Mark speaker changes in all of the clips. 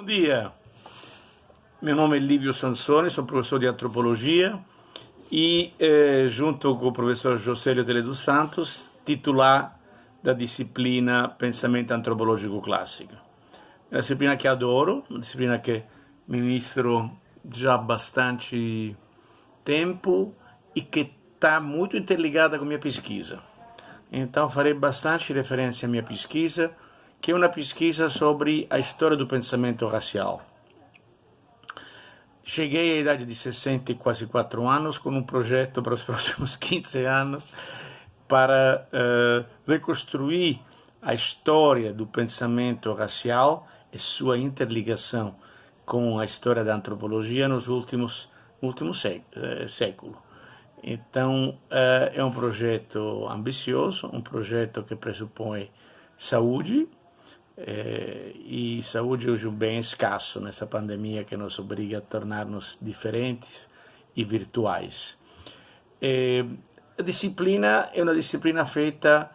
Speaker 1: Bom dia, meu nome é Livio Sansone, sou professor de antropologia e, junto com o professor Josélio Tele dos Santos, titular da disciplina Pensamento Antropológico Clássico. É uma disciplina que adoro, uma disciplina que ministro já há bastante tempo e que está muito interligada com a minha pesquisa. Então farei bastante referência à minha pesquisa, que é uma pesquisa sobre a história do pensamento racial. Cheguei à idade de 60 e quase 4 anos com um projeto para os próximos 15 anos para reconstruir a história do pensamento racial e sua interligação com a história da antropologia nos últimos séculos. Então, é um projeto ambicioso, um projeto que pressupõe saúde, e saúde hoje é um bem escasso nessa pandemia que nos obriga a tornar-nos diferentes e virtuais. A disciplina é uma disciplina feita,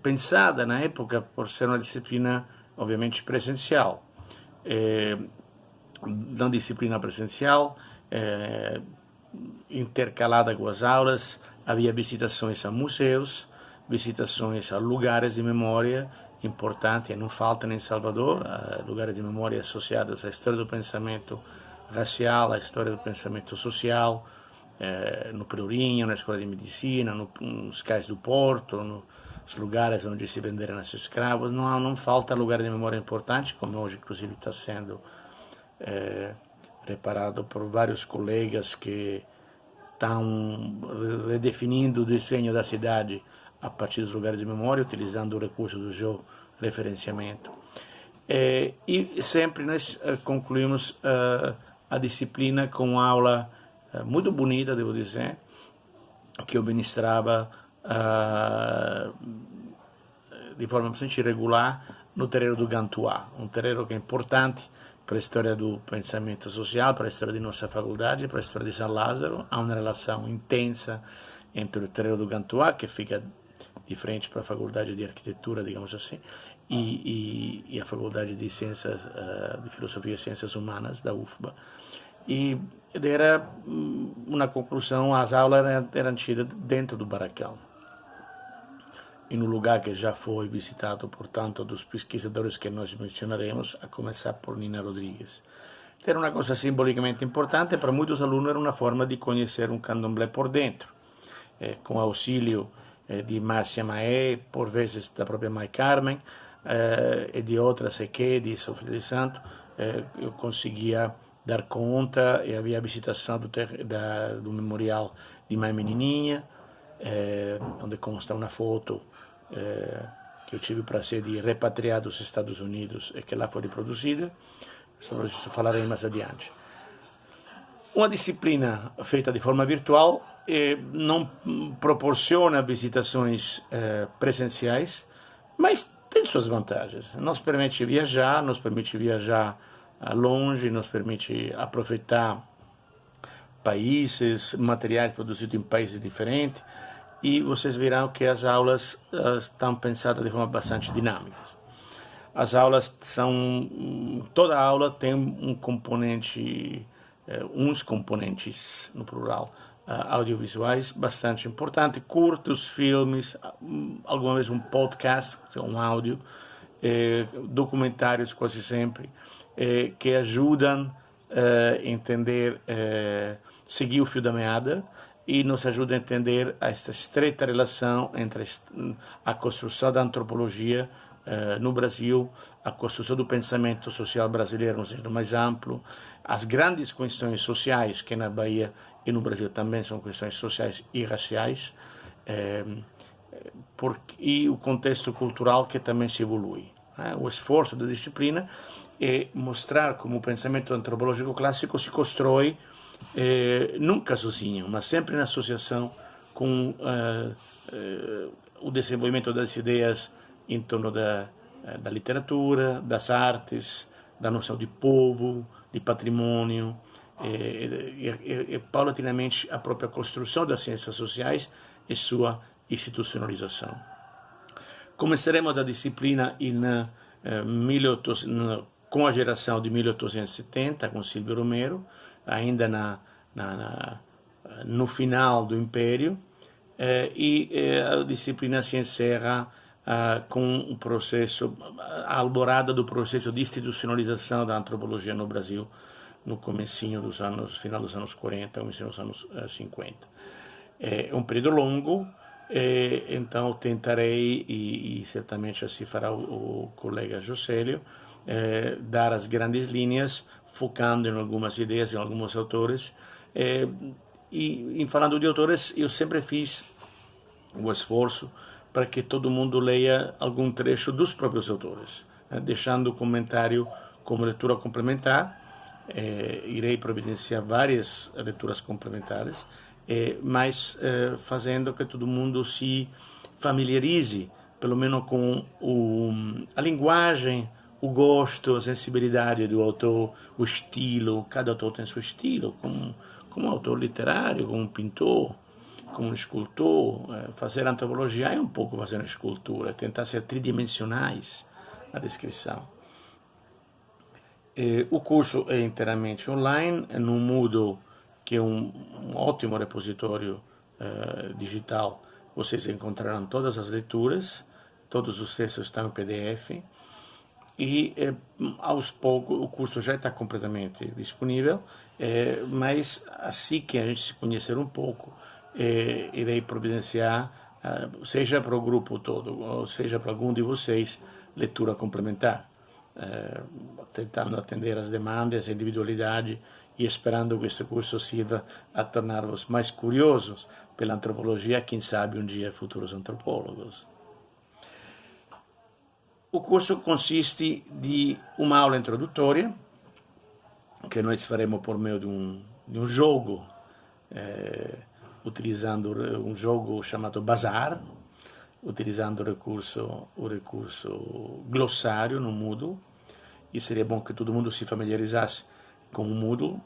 Speaker 1: pensada na época por ser uma disciplina obviamente presencial. Na disciplina presencial, intercalada com as aulas, havia visitações a museus, visitações a lugares de memória importantes, não faltam em Salvador, lugares de memória associados à história do pensamento racial, à história do pensamento social, no Pelourinho, na Escola de Medicina, nos cais do Porto, nos lugares onde se venderam os escravos. Não falta lugar de memória importante, como hoje inclusive está sendo preparado por vários colegas que estão redefinindo o desenho da cidade a partir dos lugares de memória, utilizando o recurso do georreferenciamento. E sempre nós concluímos a disciplina com uma aula muito bonita, devo dizer, que eu ministrava de forma bastante regular no terreiro do Gantuá, um terreiro que é importante para a história do pensamento social, para a história de nossa faculdade, para a história de São Lázaro. Há uma relação intensa entre o terreiro do Gantuá, que fica de frente para a faculdade de arquitetura, digamos assim, e a faculdade de ciências, de filosofia e ciências humanas da UFBA. E era uma conclusão, as aulas eram tidas dentro do barracão, em um lugar que já foi visitado, portanto, dos pesquisadores que nós mencionaremos, a começar por Nina Rodrigues. Era uma coisa simbolicamente importante, para muitos alunos era uma forma de conhecer um candomblé por dentro, com auxílio de Márcia Maé, por vezes da própria Mãe Carmen, e de outras EQ, de Sofia de Santo, eu conseguia dar conta, e havia a visitação do memorial de Mãe Menininha, onde consta uma foto que eu tive o prazer de repatriar dos Estados Unidos e que lá foi reproduzida. Sobre isso falarei mais adiante. Uma disciplina feita de forma virtual não proporciona visitações presenciais, mas tem suas vantagens. Nos permite viajar longe, nos permite aproveitar países, materiais produzidos em países diferentes, e vocês verão que as aulas estão pensadas de forma bastante dinâmica. As aulas toda aula tem um componente, uns componentes, no plural, audiovisuais bastante importantes, curtos, filmes, alguma vez um podcast, um áudio, documentários quase sempre, que ajudam a entender, seguir o fio da meada, e nos ajuda a entender esta estreita relação entre a construção da antropologia no Brasil, a construção do pensamento social brasileiro no sentido mais amplo, as grandes questões sociais, que na Bahia e no Brasil também são questões sociais e raciais, e o contexto cultural que também se evolui. O esforço da disciplina é mostrar como o pensamento antropológico clássico se constrói nunca sozinho, mas sempre em associação com o desenvolvimento das ideias em torno da literatura, das artes, da noção de povo, de patrimônio, e paulatinamente a própria construção das ciências sociais e sua institucionalização. Começaremos a disciplina com a geração de 1870, com Silvio Romero, ainda no final do Império, e a disciplina se encerra com o processo, a alvorada do processo de institucionalização da antropologia no Brasil, no comecinho dos anos, final dos anos 40, começo dos anos 50. É um período longo, então tentarei, e certamente assim fará o colega Josélio, dar as grandes linhas, focando em algumas ideias, em alguns autores. E falando de autores, eu sempre fiz o esforço para que todo mundo leia algum trecho dos próprios autores, deixando o comentário como leitura complementar. Irei providenciar várias leituras complementares, mas fazendo que todo mundo se familiarize, pelo menos com a linguagem, o gosto, a sensibilidade do autor, o estilo. Cada autor tem seu estilo, como autor literário, como um pintor, como um escultor. Fazer antropologia é um pouco fazer uma escultura, tentar ser tridimensionais na descrição. O curso é inteiramente online, no Moodle, que é um ótimo repositório digital. Vocês encontrarão todas as leituras, todos os textos estão em PDF, e aos poucos o curso já está completamente disponível, mas assim que a gente se conhecer um pouco, irei providenciar, seja para o grupo todo, ou seja para algum de vocês, leitura complementar, tentando atender as demandas, a individualidade, e esperando que este curso sirva a tornar-vos mais curiosos pela antropologia, quem sabe um dia futuros antropólogos. O curso consiste de uma aula introdutória, que nós faremos por meio de um jogo, utilizando um jogo chamado Bazar, utilizando o recurso glossário no Moodle, e seria bom que todo mundo se familiarizasse com o Moodle.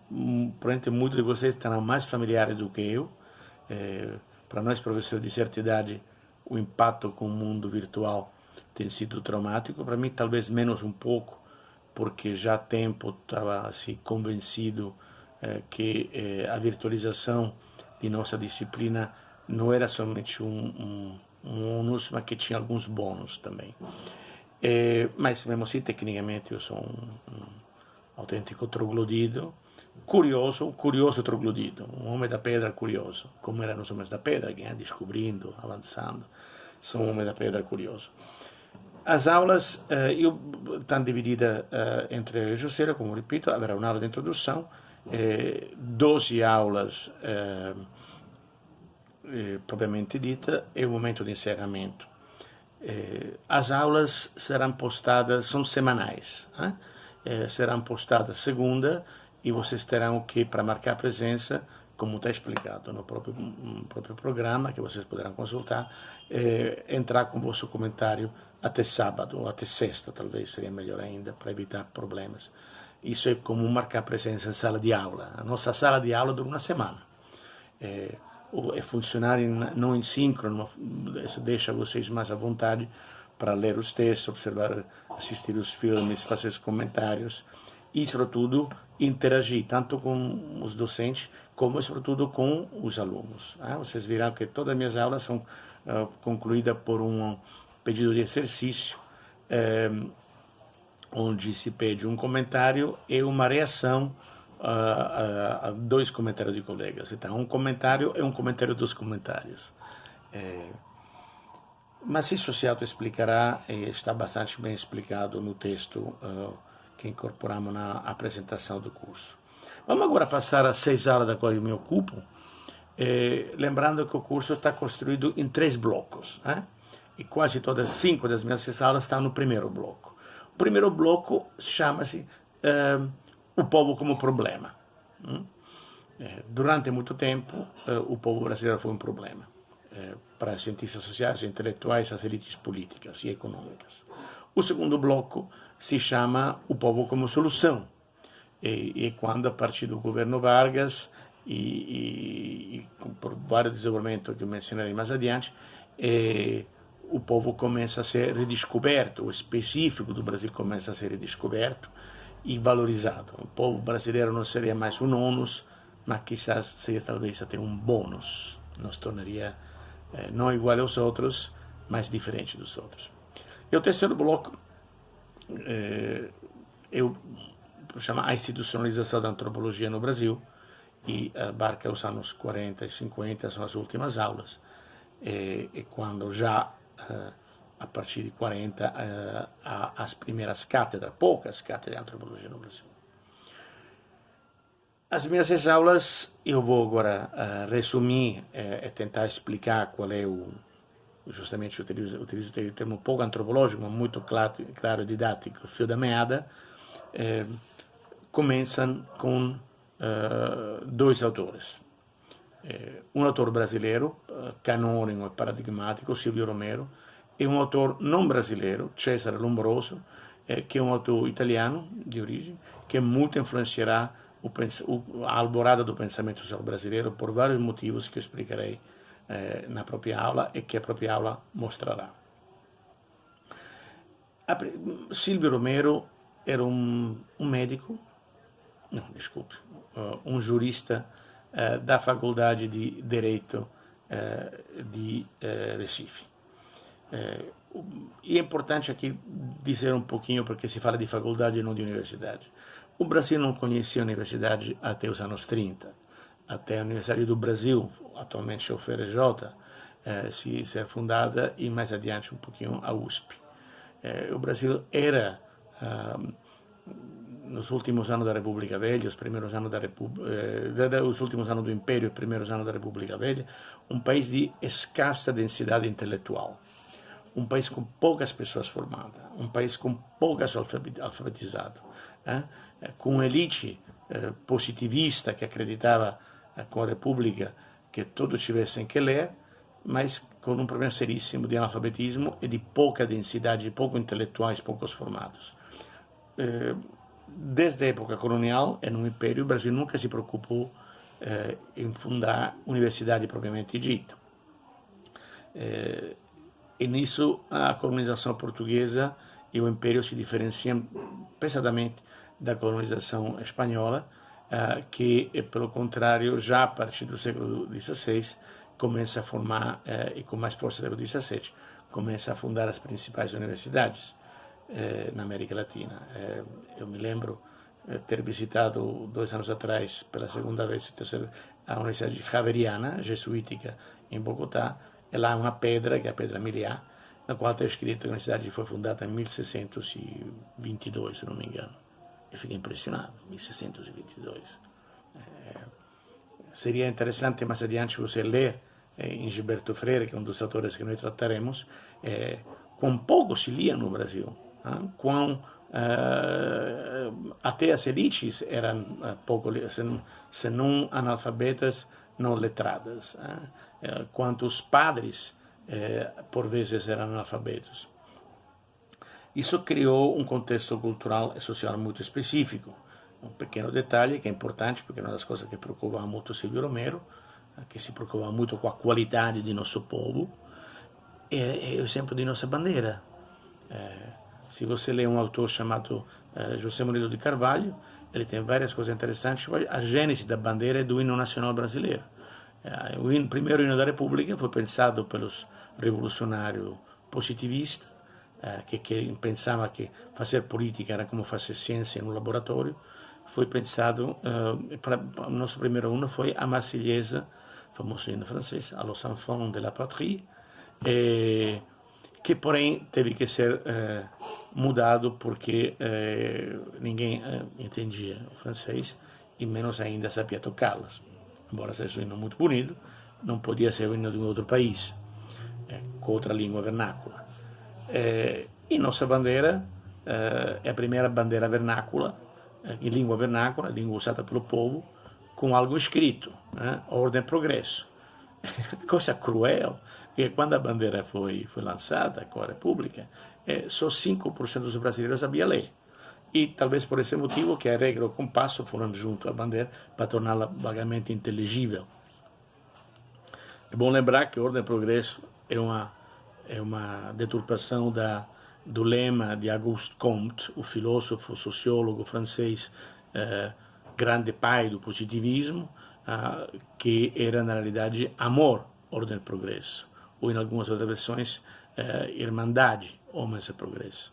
Speaker 1: Provavelmente muitos de vocês estarão mais familiares do que eu. Para nós, professores de certa idade, o impacto com o mundo virtual tem sido traumático. Para mim, talvez menos um pouco, porque já há tempo estava assim, convencido que a virtualização de nossa disciplina não era somente um ônus, mas que tinha alguns bônus também. Mas, mesmo assim, tecnicamente, eu sou um autêntico troglodito, curioso troglodito, um homem da pedra curioso, como eram os homens da pedra, que iam descobrindo, avançando. Sou um homem da pedra curioso. As aulas estão divididas entre Josélio, como repito, haverá uma aula de introdução, 12 aulas propriamente dita, e o momento de encerramento. As aulas serão postadas, são semanais, serão postadas segunda, e vocês terão que, para marcar presença, como está explicado no próprio programa, que vocês poderão consultar, entrar com o vosso comentário até sábado, ou até sexta, talvez seria melhor ainda, para evitar problemas. Isso é como marcar presença em sala de aula. A nossa sala de aula dura uma semana. Funcionar não em síncrono, isso deixa vocês mais à vontade para ler os textos, observar, assistir os filmes, fazer os comentários e, sobretudo, interagir tanto com os docentes como, sobretudo, com os alunos. Vocês verão que todas as minhas aulas são concluídas por um pedido de exercício, onde se pede um comentário e uma reação a dois comentários de colegas. Então, um comentário é um comentário dos comentários. Mas isso se autoexplicará e está bastante bem explicado no texto que incorporamos na apresentação do curso. Vamos agora passar às 6 aulas da qual eu me ocupo, lembrando que o curso está construído em 3 blocos, e quase todas 5 das minhas 6 aulas estão no primeiro bloco. O primeiro bloco chama-se o povo como problema. Durante muito tempo, o povo brasileiro foi um problema para cientistas sociais, intelectuais, as elites políticas e econômicas. O segundo bloco se chama o povo como solução. E quando, a partir do governo Vargas e por vários desenvolvimentos que eu mencionarei mais adiante, o povo começa a ser redescoberto, o específico do Brasil começa a ser redescoberto e valorizado. O povo brasileiro não seria mais um ônus, mas quizás seria talvez até um bônus, nos tornaria não igual aos outros, mas diferente dos outros. E o terceiro bloco eu chamo a institucionalização da antropologia no Brasil, e abarca os anos 40 e 50, são as últimas aulas, e quando já, a partir de 40, há as primeiras cátedras, poucas cátedras de antropologia no Brasil. As minhas aulas, eu vou agora resumir e tentar explicar qual é justamente utilizo o termo pouco antropológico, mas muito claro e didático, o fio da meada. Começam com dois autores. Um autor brasileiro, canônico e paradigmático, Silvio Romero, e um autor não brasileiro, Cesare Lombroso, que é um autor italiano de origem, que muito influenciará a alvorada do pensamento social brasileiro por vários motivos que eu explicarei na própria aula e que a própria aula mostrará. Silvio Romero era um médico, não, desculpe, um jurista da Faculdade de Direito de Recife. E é importante aqui dizer um pouquinho, porque se fala de faculdade e não de universidade. O Brasil não conhecia a universidade até os anos 30. Até a Universidade do Brasil, atualmente é o FRJ, se ser fundada, e mais adiante um pouquinho a USP. O Brasil era, nos últimos anos da República Velha, os primeiros anos os últimos anos do Império, os primeiros anos da República Velha, um país de escassa densidade intelectual, um país com poucas pessoas formadas, um país com poucas alfabetizadas, com elite positivista que acreditava com a República que todos tivessem que ler, mas com um problema seríssimo de analfabetismo e de pouca densidade, de poucos intelectuais, poucos formados. Desde a época colonial e no Império, o Brasil nunca se preocupou em fundar universidade propriamente dita. E nisso a colonização portuguesa e o Império se diferenciam pesadamente da colonização espanhola, que, pelo contrário, já a partir do século XVI, começa a formar, e com mais força do século XVII, começa a fundar as principais universidades na América Latina. Eu me lembro ter visitado 2 anos atrás, pela segunda vez, a Universidade Javeriana, jesuítica, em Bogotá, e lá há uma pedra, que é a Pedra Miliar, na qual está escrito que a universidade foi fundada em 1622, se não me engano. Eu fiquei impressionado, 1622. Seria interessante mais adiante você ler em Gilberto Freire, que é um dos autores que nós trataremos, quão pouco se lia no Brasil, quão até as elites eram pouco, se não analfabetas, não letradas, quantos padres por vezes eram analfabetos. Isso criou um contexto cultural e social muito específico. Um pequeno detalhe que é importante, porque é uma das coisas que preocupava muito Silvio Romero, que se preocupava muito com a qualidade de nosso povo, é o exemplo de nossa bandeira. Se você lê um autor chamado José Murilo de Carvalho, ele tem várias coisas interessantes. A gênese da bandeira é do hino nacional brasileiro. O primeiro hino da República foi pensado pelos revolucionários positivistas, que pensavam que fazer política era como fazer ciência no laboratório. Foi pensado, o nosso primeiro hino foi a Marselhesa, famoso hino francês, a los enfants de la patrie, que porém teve que ser mudado porque ninguém entendia o francês e menos ainda sabia tocá-las. Embora seja um hino muito bonito, não podia ser o hino de um outro país, com outra língua vernácula. E nossa bandeira é a primeira bandeira vernácula, em língua vernácula, língua usada pelo povo, com algo escrito, ordem e progresso. Coisa cruel, porque quando a bandeira foi lançada com a República, só 5% dos brasileiros sabiam ler. E talvez por esse motivo que a regra e o compasso foram junto à bandeira para torná-la vagamente inteligível. É bom lembrar que ordem e progresso é uma é uma deturpação do lema de Auguste Comte, o filósofo, sociólogo francês, grande pai do positivismo, que era na realidade amor, ordem e progresso, ou em algumas outras versões, irmandade, homens e progresso.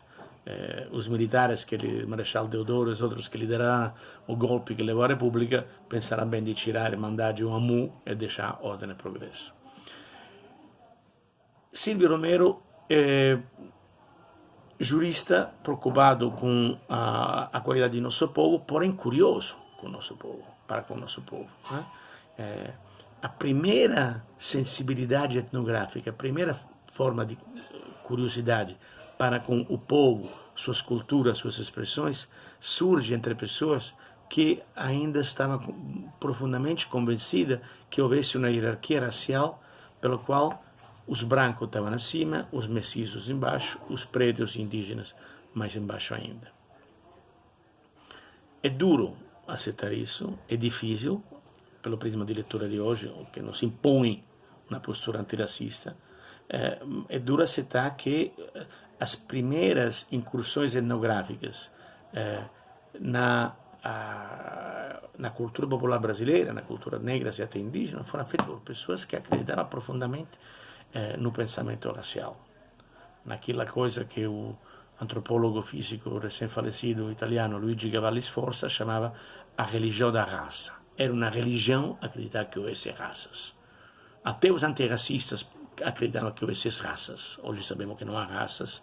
Speaker 1: Os militares, o Marechal Deodoro e os outros que lideraram o golpe que levou à República, pensaram bem de tirar a irmandade ou amu e deixar ordem e progresso. Silvio Romero é jurista preocupado com a qualidade do nosso povo, porém curioso com o nosso povo, para com o nosso povo. A primeira sensibilidade etnográfica, a primeira forma de curiosidade para com o povo, suas culturas, suas expressões, surge entre pessoas que ainda estavam profundamente convencidas que houvesse uma hierarquia racial pela qual os brancos estavam acima, os mestiços embaixo, os pretos e indígenas mais embaixo ainda. É duro aceitar isso, é difícil, pelo prisma de leitura de hoje, que nos impõe uma postura antirracista. É duro aceitar que as primeiras incursões etnográficas na cultura popular brasileira, na cultura negra e até indígena, foram feitas por pessoas que acreditavam profundamente no pensamento racial, naquela coisa que o antropólogo físico recém-falecido italiano Luigi Cavalli Sforza chamava a religião da raça. Era uma religião acreditar que houvesse raças. Até os antirracistas acreditavam que houvesse raças. Hoje sabemos que não há raças.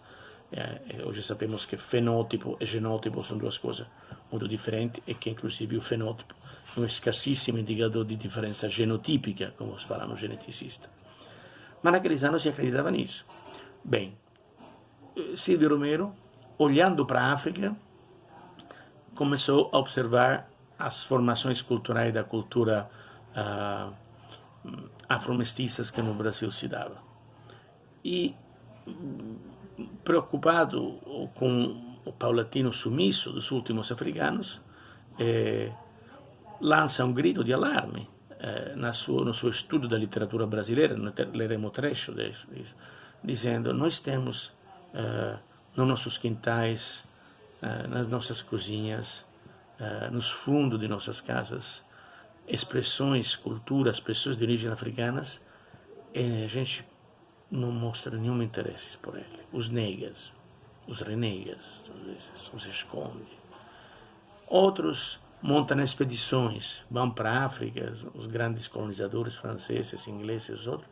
Speaker 1: Hoje sabemos que fenótipo e genótipo são duas coisas muito diferentes e que inclusive o fenótipo é um escassíssimo indicador de diferença genotípica, como se fala no geneticista. Mas naqueles anos se acreditava nisso. Bem, Silvio Romero, olhando para a África, começou a observar as formações culturais da cultura afro-mestiças que no Brasil se dava. E, preocupado com o paulatino sumiço dos últimos africanos, lança um grito de alarme no seu estudo da literatura brasileira, leremo trecho disso, dizendo: nós temos nos nossos quintais, nas nossas cozinhas, nos fundos de nossas casas, expressões, culturas, pessoas de origem africanas, e a gente não mostra nenhum interesse por ele. Os negas, os renegas, os esconde. Outros montam expedições, vão para a África, os grandes colonizadores franceses, ingleses, outros,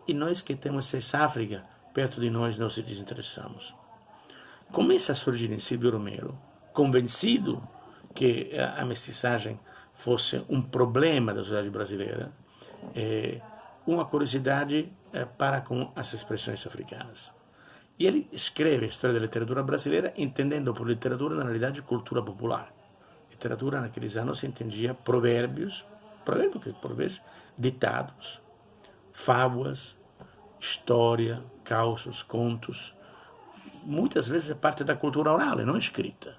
Speaker 1: e nós que temos essa África perto de nós, não se desinteressamos. Começa a surgir em Silvio Romero, convencido que a mestiçagem fosse um problema da sociedade brasileira, uma curiosidade para com as expressões africanas. E ele escreve a história da literatura brasileira entendendo por literatura, na realidade, cultura popular. Literatura naqueles anos se entendia provérbios que por vezes ditados, fábulas, história, causos, contos. Muitas vezes é parte da cultura oral e não escrita.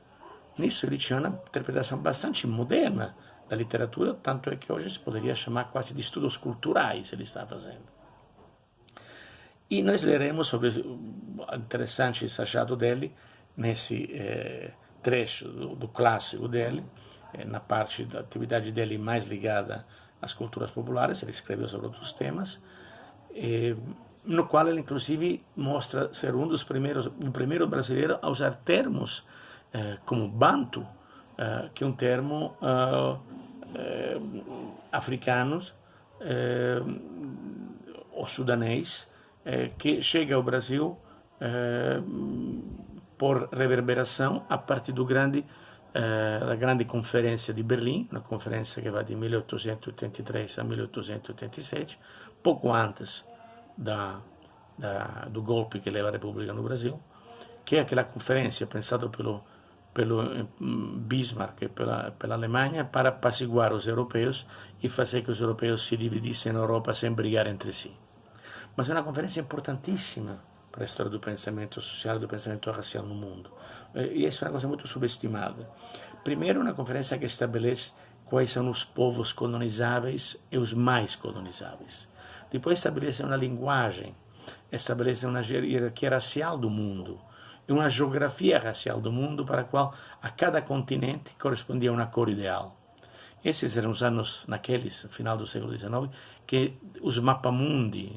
Speaker 1: Nisso ele tinha uma interpretação bastante moderna da literatura, tanto é que hoje se poderia chamar quase de estudos culturais ele está fazendo. E nós leremos sobre o interessante achado dele nesse trecho do clássico dele, na parte da atividade dele mais ligada às culturas populares. Ele escreveu sobre outros temas, no qual ele inclusive mostra ser o primeiro brasileiro a usar termos como bantu, que é um termo africanos ou sudanês, que chega ao Brasil por reverberação a partir da grande conferência de Berlim, uma conferência que vai de 1883 a 1887, pouco antes do golpe que leva a República no Brasil, que é aquela conferência pensada pelo Bismarck e pela Alemanha para apaciguar os europeus e fazer que os europeus se dividissem na Europa sem brigar entre si. Mas é uma conferência importantíssima para a história do pensamento social e do pensamento racial no mundo. E isso é uma coisa muito subestimada. Primeiro, uma conferência que estabelece quais são os povos colonizáveis e os mais colonizáveis. Depois estabelece uma linguagem estabelecer uma hierarquia racial do mundo e uma geografia racial do mundo para a qual a cada continente correspondia uma cor ideal. Esses eram os anos, naqueles, final do século XIX, que os mapamundi,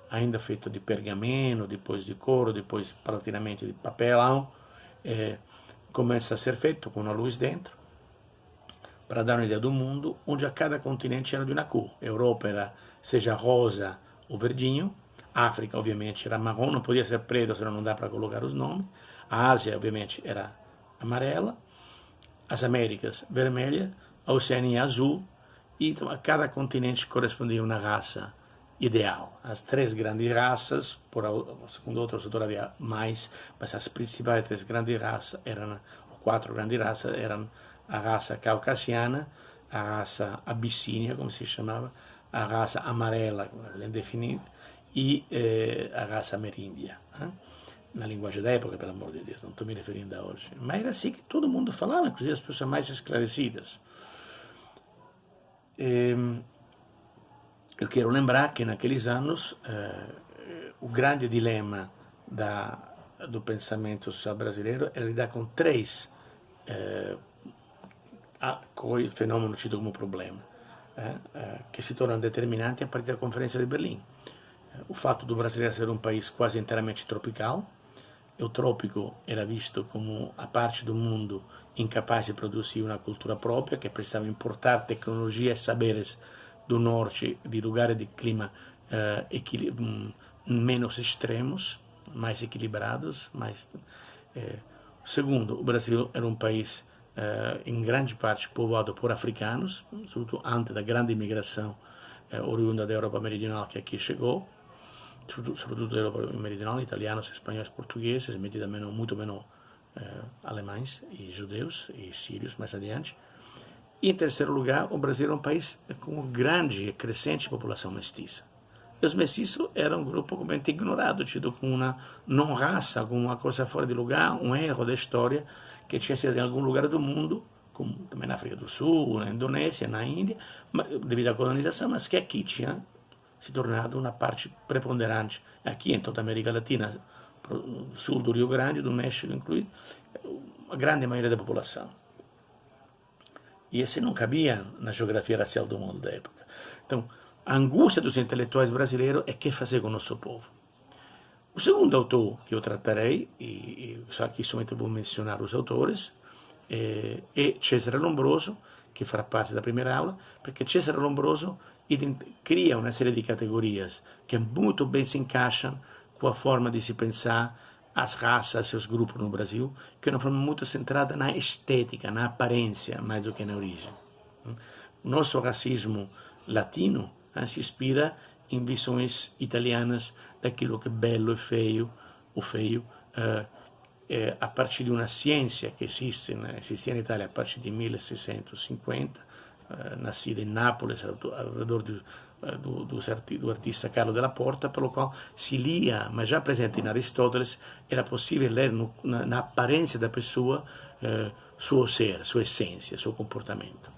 Speaker 1: ainda feito de pergameno, depois de couro, depois praticamente de papelão, começa a ser feito com uma luz dentro, para dar uma ideia do mundo, onde a cada continente era de uma cor. A Europa era, seja rosa ou verdinho, a África, obviamente, era marrom, não podia ser preto, senão não dá para colocar os nomes. A Ásia, obviamente, era amarela, as Américas, vermelha, a Oceania, azul, e então, a cada continente correspondia a uma raça ideal. As três grandes raças, segundo outros autores havia mais, mas as principais três grandes raças eram, quatro grandes raças, eram a raça caucasiana, a raça abissínia, como se chamava, a raça amarela, bem definida, e a raça ameríndia. Na linguagem da época, pelo amor de Deus, não estou me referindo a hoje. Mas era assim que todo mundo falava, inclusive as pessoas mais esclarecidas. Eu quero lembrar que naqueles anos o grande dilema do pensamento social brasileiro era lidar com três fenômenos tidos como problema, que se tornam determinantes a partir da Conferência de Berlim. O fato do brasileiro ser um país quase inteiramente tropical, o trópico era visto como a parte do mundo incapaz de produzir uma cultura própria, que precisava importar tecnologia e saberes do norte, de lugares de clima menos extremos, mais equilibrados. Segundo, o Brasil era um país em grande parte povoado por africanos, sobretudo antes da grande imigração oriunda da Europa meridional que aqui chegou, sobretudo da Europa meridional, italianos, espanhóis, portugueses, muito menos alemães e judeus e sírios mais adiante. E, em terceiro lugar, o Brasil era um país com grande e crescente população mestiça. E os mestiços eram um grupo completamente ignorado, tido como uma não-raça, como uma coisa fora de lugar, um erro da história que tinha sido em algum lugar do mundo, como também na África do Sul, na Indonésia, na Índia, devido à colonização, mas que aqui tinha se tornado uma parte preponderante. Aqui em toda a América Latina, sul do Rio Grande, do México incluído, a grande maioria da população. E esse não cabia na geografia racial do mundo da época. Então, a angústia dos intelectuais brasileiros é o que fazer com o nosso povo. O segundo autor que eu tratarei, e só aqui somente vou mencionar os autores, é Cesare Lombroso, que fará parte da primeira aula, porque Cesare Lombroso cria uma série de categorias que muito bem se encaixam com a forma de se pensar as raças e os grupos no Brasil, que é uma forma muito centrada na estética, na aparência, mais do que na origem. O nosso racismo latino se inspira em visões italianas daquilo que é belo e feio, o feio, a partir de uma ciência que existia na Itália a partir de 1650, nascida em Nápoles, ao redor do artista Carlo della Porta, pelo qual se lia, mas já presente em Aristóteles, era possível ler na aparência da pessoa suo ser, sua essência, seu comportamento.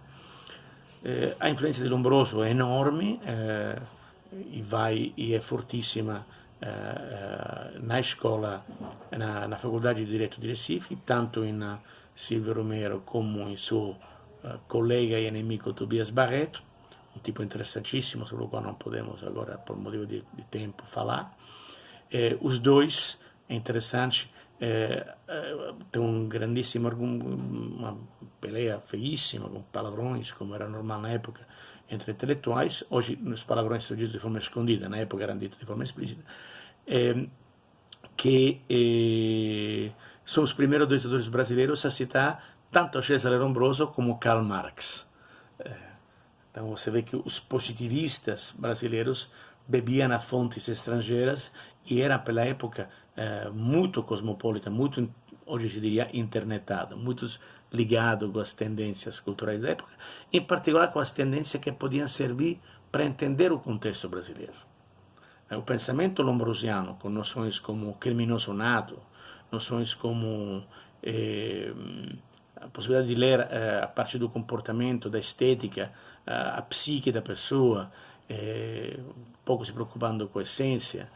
Speaker 1: A influência de Lombroso é enorme e é fortíssima na escola, na faculdade de Direito de Recife, tanto em Silvio Romero como em seu colega e inimigo Tobias Barreto, um tipo interessantíssimo, sobre o qual não podemos agora, por motivo de tempo, falar. Os dois, é interessante, tem um grandíssimo, uma peleia feíssima, com palavrões, como era normal na época, entre intelectuais. Hoje, os palavrões são ditos de forma escondida, na época eram ditos de forma explícita, que são os primeiros dois autores brasileiros a citar tanto Cesare Lombroso como Karl Marx. Então você vê que os positivistas brasileiros bebiam a fontes estrangeiras e eram, pela época, muito cosmopolita, muito, hoje se diria, internetado, muito ligado com as tendências culturais da época, em particular com as tendências que podiam servir para entender o contexto brasileiro. O pensamento lombrosiano, com noções como criminoso nato, noções como a possibilidade de ler a partir do comportamento, da estética, a psique da pessoa, pouco se preocupando com a essência,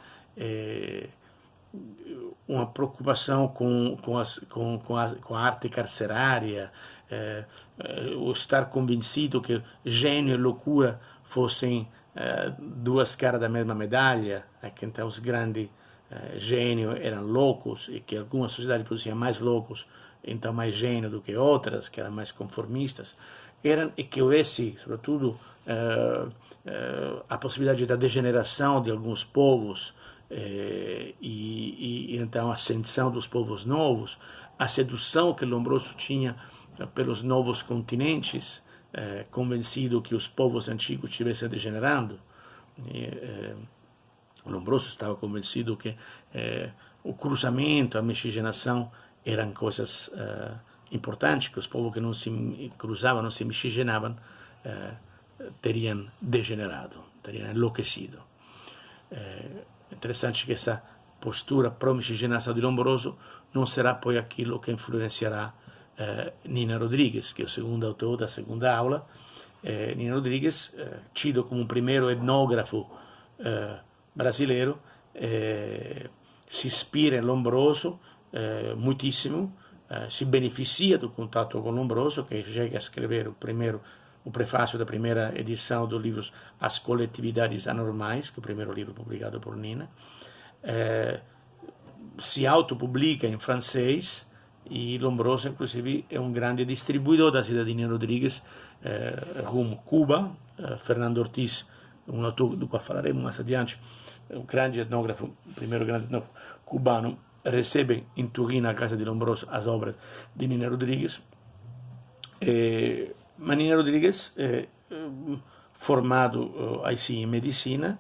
Speaker 1: uma preocupação com a arte carcerária, o estar convencido que gênio e loucura fossem duas caras da mesma medalha, que então os grandes gênios eram loucos e que algumas sociedades produziam mais loucos, então mais gênio do que outras, que eram mais conformistas, e que houvesse, sobretudo, a possibilidade da degeneração de alguns povos, e então a ascensão dos povos novos, a sedução que Lombroso tinha pelos novos continentes, convencido que os povos antigos estivessem degenerando. Lombroso estava convencido que o cruzamento, a miscigenação eram coisas importantes, que os povos que não se cruzavam, não se miscigenavam, teriam degenerado, teriam enlouquecido. Interessante que essa postura pro-miscigenação de Lombroso não será poi aquilo que influenciará Nina Rodrigues, que é o segundo autor da segunda aula. Nina Rodrigues, tido como o primeiro etnógrafo brasileiro, se inspira em Lombroso muitíssimo, se beneficia do contato com Lombroso, que chega a escrever o prefácio da primeira edição do livro As Coletividades Anormais, que é o primeiro livro publicado por Nina. Se autopublica em francês, e Lombroso, inclusive, é um grande distribuidor da cidade de Nina Rodrigues rumo Cuba. Fernando Ortiz, um autor do qual falaremos mais adiante, um grande etnógrafo, o primeiro grande etnógrafo cubano, recebe em Turim, na casa de Lombroso, as obras de Nina Rodrigues. Mas Nina Rodrigues, formado aí sim em medicina,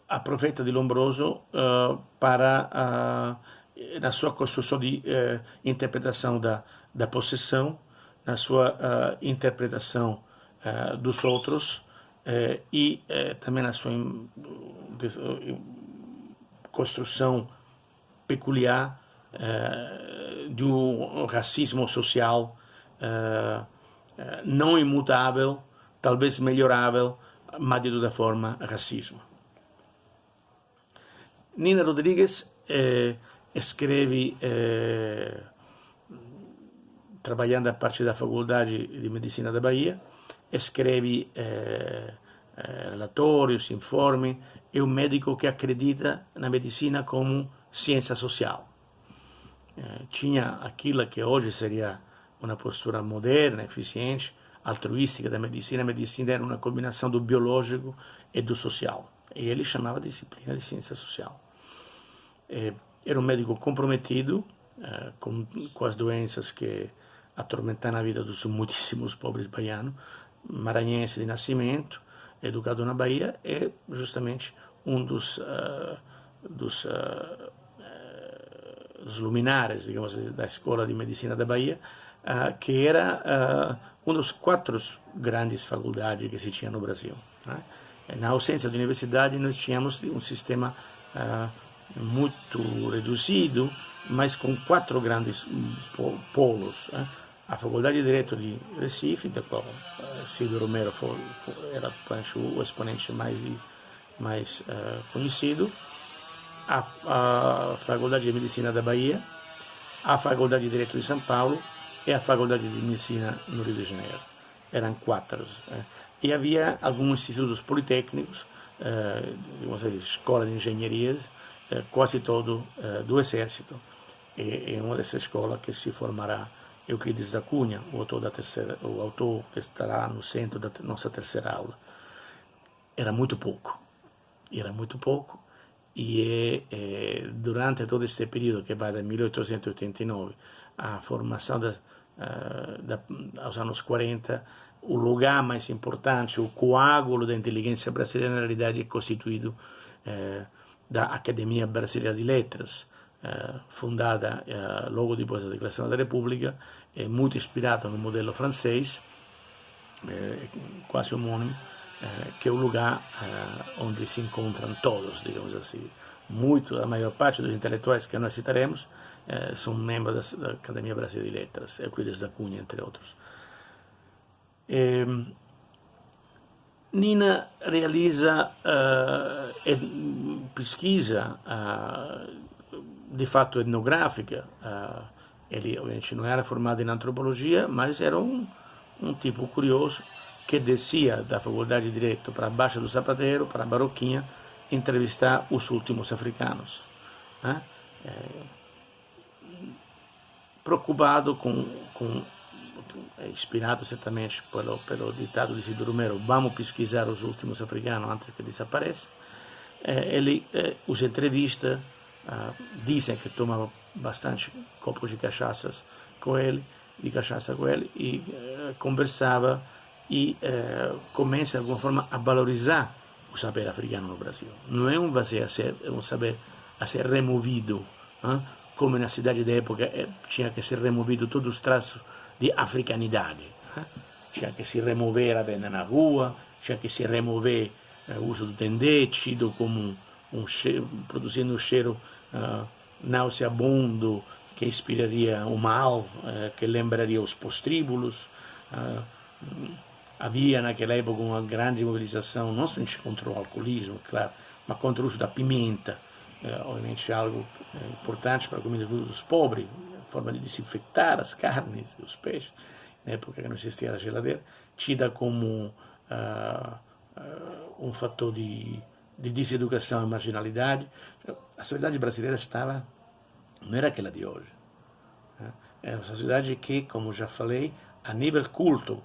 Speaker 1: aproveita de Lombroso para, na sua construção de interpretação da possessão, na sua interpretação dos outros, e também na sua construção peculiar de um racismo social não imutável, talvez melhorável, mas de toda forma racismo. Nina Rodrigues escreve, trabalhando a parte da Faculdade de Medicina da Bahia, escreve relatórios, informes. É um médico que acredita na medicina como ciência social. Tinha aquilo que hoje seria uma postura moderna, eficiente, altruística da medicina. A medicina era uma combinação do biológico e do social. E ele chamava a disciplina de ciência social. Era um médico comprometido com as doenças que atormentaram a vida dos muitíssimos pobres baianos, maranhense de nascimento, educado na Bahia, é justamente um dos luminares, digamos, da Escola de Medicina da Bahia, que era um dos 4 grandes faculdades que se tinha no Brasil. Na ausência de universidade, nós tínhamos um sistema muito reduzido, mas com 4 grandes polos. A Faculdade de Direito de Recife, da qual Silvio Romero era o exponente mais conhecido, a Faculdade de Medicina da Bahia, a Faculdade de Direito de São Paulo e a Faculdade de Medicina no Rio de Janeiro. Eram 4. E havia alguns institutos politécnicos, escola de engenharias, quase todo do Exército. E é uma dessas escolas que se formará Euclides da Cunha, o autor que estará no centro da nossa terceira aula. Era muito pouco, e durante todo este período, que vai da 1889 à formação aos anos 40, o lugar mais importante, o coágulo da inteligência brasileira, na realidade, é constituído da Academia Brasileira de Letras, fundada logo depois da Declaração da República, muito inspirada no modelo francês, quase homônimo, que é o lugar onde se encontram todos, digamos assim. A maior parte dos intelectuais que nós citaremos são membros da Academia Brasileira de Letras, Euclides da Cunha, entre outros. Nina realizza pesquisa di fatto etnografica, ele ovviamente não era formado em antropologia, mas era um tipo curioso que descia da faculdade de Direito para a Baixa do Sapateiro, para a Barroquinha, entrevistar os últimos africanos. Preocupado inspirado certamente pelo ditado di Isidro Romero, vamos pesquisar os últimos africanos antes que desapareçam. Ele os entrevista, dizem que tomava bastante copos de cachaça com ele, e conversava e começa de alguma forma a valorizar o saber africano no Brasil. Não é um saber a ser removido, como na cidade da época tinha que ser removido todos os traços de africanidade. Tinha que se remover a venda na rua, tinha que se remover o uso do tendê, tido como produzindo um cheiro nauseabundo que inspiraria o mal, que lembraria os postríbulos. Havia naquela época uma grande mobilização, não somente contra o alcoolismo, claro, mas contra o uso da pimenta, obviamente algo importante para a comida dos pobres, forma de desinfectar as carnes e os peixes, na época que não existia a geladeira, tida como um fator de deseducação e marginalidade. A sociedade brasileira não era aquela de hoje. Era uma sociedade que, como já falei, a nível culto,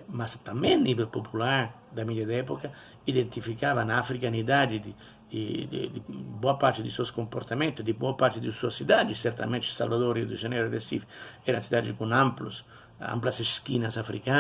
Speaker 1: mas também a nível popular da mídia da época, identificava na africanidade de boa parte de seus comportamentos, de boa parte de suas cidades, certamente Salvador, Rio de Janeiro e Recife, era cidade com amplas esquinas africanas,